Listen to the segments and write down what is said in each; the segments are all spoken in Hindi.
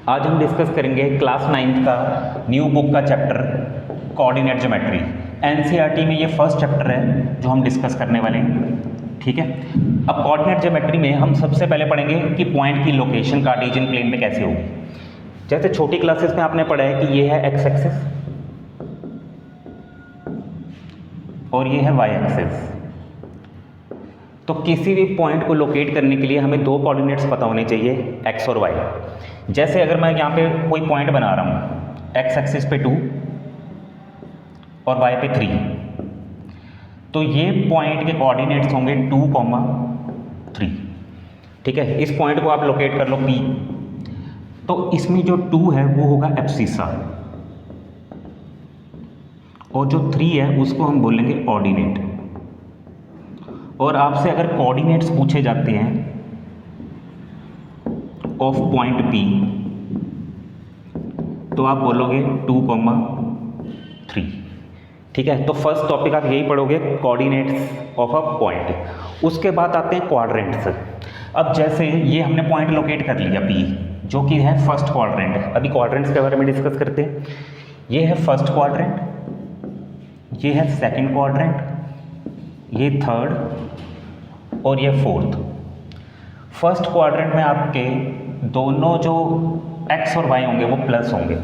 आज हम डिस्कस करेंगे क्लास 9th का न्यू बुक का चैप्टर कोऑर्डिनेट ज्योमेट्री। एनसीईआरटी में ये फर्स्ट चैप्टर है जो हम डिस्कस करने वाले हैं। ठीक है, अब कोऑर्डिनेट ज्योमेट्री में हम सबसे पहले पढ़ेंगे कि पॉइंट की लोकेशन कार्टेशियन प्लेन पे कैसे होगी। जैसे छोटी क्लासेस में आपने पढ़ा है कि ये है एक्स एक्सिस और ये है वाई एक्सिस। तो किसी भी पॉइंट को लोकेट करने के लिए हमें दो कोऑर्डिनेट्स पता होने चाहिए, एक्स और वाई। जैसे अगर मैं यहाँ पे कोई पॉइंट बना रहा हूँ, एक्स एक्सिस पे 2 और वाई पे 3, तो ये पॉइंट के कोऑर्डिनेट्स होंगे 2, 3। ठीक है, इस पॉइंट को आप लोकेट कर लो P। तो इसमें जो 2 है वो होगा एब्सिसा और जो 3 है उसको हम बोलेंगे ऑर्डिनेट। और आपसे अगर कोऑर्डिनेट्स पूछे जाते हैं ऑफ पॉइंट P तो आप बोलोगे 2, 3। ठीक है, तो फर्स्ट टॉपिक आप यही पढ़ोगे, कोऑर्डिनेट्स ऑफ अ पॉइंट। उसके बाद आते हैं क्वाड्रेंट्स। अब जैसे ये हमने पॉइंट लोकेट कर लिया P जो कि है फर्स्ट क्वाड्रेंट। अभी क्वाड्रेंट्स के बारे में डिस्कस करते हैं। ये है फर्स्ट क्वाड्रेंट, ये है सेकंड क्वाड्रेंट, ये थर्ड और ये फोर्थ। फर्स्ट क्वाड्रेंट में आपके दोनों जो एक्स और वाई होंगे वो प्लस होंगे।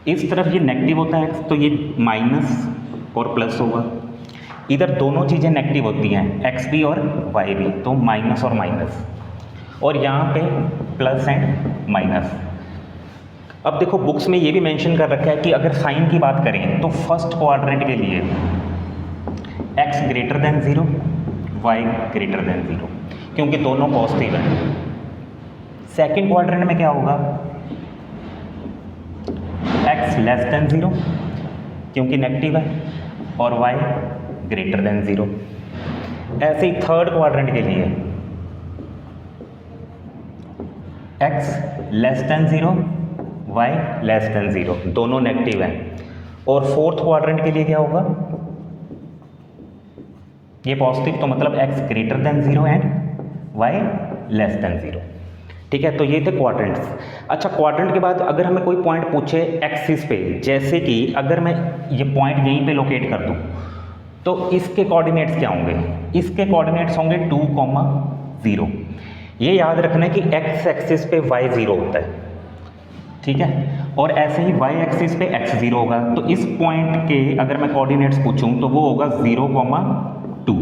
इस तरफ ये नेगेटिव होता है एक्स, तो ये माइनस और प्लस होगा। इधर दोनों चीज़ें नेगेटिव होती हैं, एक्स भी और वाई भी, तो माइनस और माइनस। और यहाँ पे प्लस एंड माइनस। अब देखो बुक्स में ये भी मेंशन कर रखा है कि अगर साइन की बात करें तो फर्स्ट क्वाड्रेंट के लिए x greater than 0, y greater than 0, क्योंकि दोनों पॉजिटिव हैं। सेकंड क्वाड्रेंट में क्या होगा, x लेस देन 0 क्योंकि नेगेटिव है और y ग्रेटर देन 0। ऐसे ही थर्ड क्वाड्रेंट के लिए x less than 0, y less than 0, दोनों नेगेटिव हैं। और फोर्थ क्वाड्रेंट के लिए क्या होगा, ये पॉजिटिव, तो मतलब x greater than 0 and y less than 0। ठीक है, तो ये थे क्वाड्रेंट्स। अच्छा, क्वाड्रेंट के बाद अगर हमें कोई पॉइंट पूछे एक्सिस पे, जैसे कि अगर मैं ये पॉइंट यहीं पे लोकेट कर दूं तो इसके कोऑर्डिनेट्स क्या होंगे, इसके कोऑर्डिनेट्स होंगे 2, 0। ये याद रखना है कि x एक्सिस पे y 0 होता है। ठीक है, और ऐसे ही y एक्सिस पे x 0 होगा। तो इस पॉइंट के अगर मैं कोऑर्डिनेट्स पूछूं तो वो होगा 0, 2,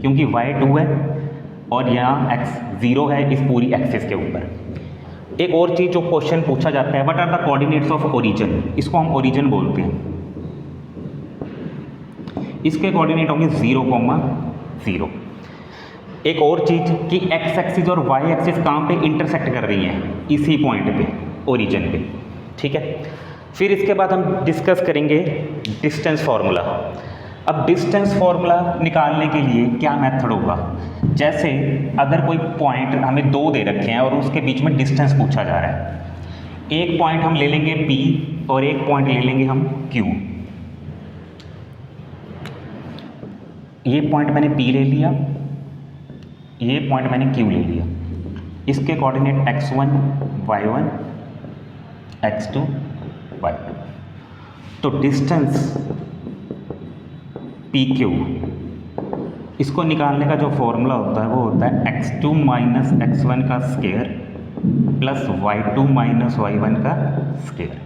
क्योंकि y 2 है और यहाँ x 0 है इस पूरी एक्सिस के ऊपर। एक और चीज़ जो क्वेश्चन पूछा जाता है, what are the coordinates of origin, इसको हम ओरिजिन बोलते हैं। इसके कोऑर्डिनेट होंगे 0, 0। एक और चीज़ कि x एक्सिस और y एक्सिस कहाँ पे इंटरसेक्ट कर रही हैं, इसी पॉइंट पे, ओरिजिन पे। ठीक है, फिर इसके बाद हम डिस्कस करेंगे डिस्टेंस फार्मूला। अब डिस्टेंस फार्मूला निकालने के लिए क्या मेथड होगा, जैसे अगर कोई पॉइंट हमें 2 दे रखे हैं और उसके बीच में डिस्टेंस पूछा जा रहा है। एक पॉइंट हम ले लेंगे P और एक पॉइंट ले लेंगे हम Q। ये पॉइंट मैंने P ले लिया, ये पॉइंट मैंने Q ले लिया। इसके coordinate x1, y1, x2, y2। तो डिस्टेंस PQ, इसको निकालने का जो फॉर्मूला होता है वो होता है x2 माइनस x1 का square plus y2 minus y1 का स्क्वायर।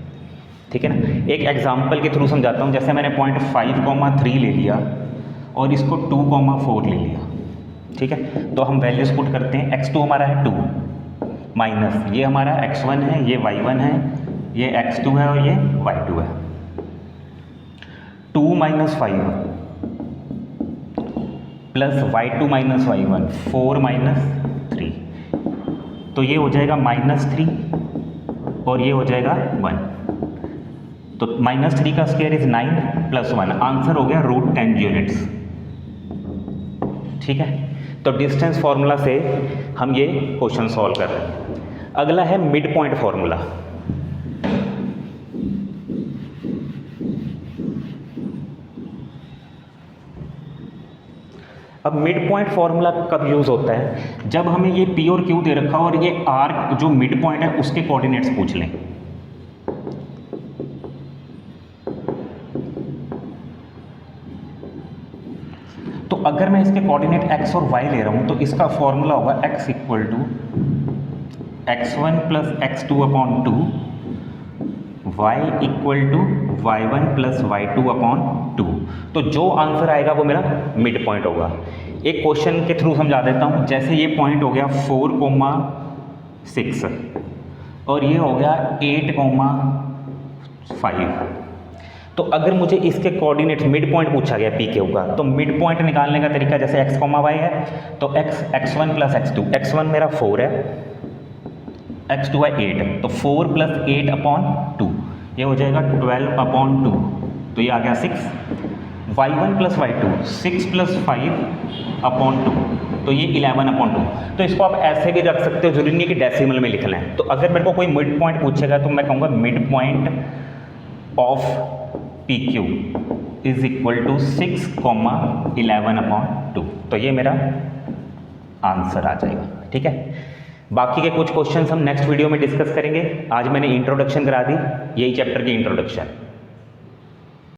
ठीक है ना, एक एग्जांपल के थ्रू समझाता हूँ। जैसे मैंने पॉइंट 5, 3 ले लिया और इसको 2, 4 ले लिया। ठीक है, तो हम वैल्यूज पुट करते हैं। x2 हमारा है 2 माइनस ये हमारा x1 है, ये y1 है, ये x2 है और ये y2 है। 2 minus 5 plus y2 minus y1, 4 minus 3, तो ये हो जाएगा -3 और ये हो जाएगा 1। तो -3 का स्क्वायर इज 9 प्लस 1, आंसर हो गया √10 यूनिट्स। ठीक है, तो डिस्टेंस फार्मूला से हम ये क्वेश्चन सॉल्व कर रहे हैं। अगला है मिड पॉइंट फार्मूला। अब मिड पॉइंट फॉर्मूला कब यूज़ होता है, जब हमें ये पी और क्यू दे रखा हो और ये आर जो मिड पॉइंट है उसके कोऑर्डिनेट्स पूछ लें। तो अगर मैं इसके कोऑर्डिनेट x और y ले रहा हूँ तो इसका फॉर्मूला होगा x equal to x1 plus x2 upon 2, y equal to y1 plus y2 upon 2। तो जो आंसर आएगा वो मेरा मिड पॉइंट होगा। एक क्वेश्चन के थ्रू समझा देता हूँ। जैसे ये पॉइंट हो गया 4,6 और ये हो गया 8,5। तो अगर मुझे इसके कोऑर्डिनेट्स मिड पॉइंट पूछा गया पी क्यू का, तो मिड पॉइंट निकालने का तरीका जैसे x, y है तो x1 प्लस x2, x1 मेरा 4 है, x2 है 8, तो 4 प्लस 8 अपॉन 2, ये हो जाएगा 12 अपॉन 2, तो ये आ गया 6। y1 plus y2 6 plus 5 upon 2, तो ये 11 अपॉन 2। तो इसको आप ऐसे भी रख सकते हो, जरूरी नहीं कि डेसिमल में लिख लें। तो अगर मेरे को कोई मिड पॉइंट पूछेगा तो मैं कहूँगा mid point of P Q is equal to 6,11 upon 2। तो ये मेरा आंसर आ जाएगा। ठीक है, बाकी के कुछ क्वेश्चंस हम नेक्स्ट वीडियो में डिस्कस करेंगे। आज मैंने इंट्रोडक्शन करा दी, यही चैप्टर की इंट्रोडक्शन।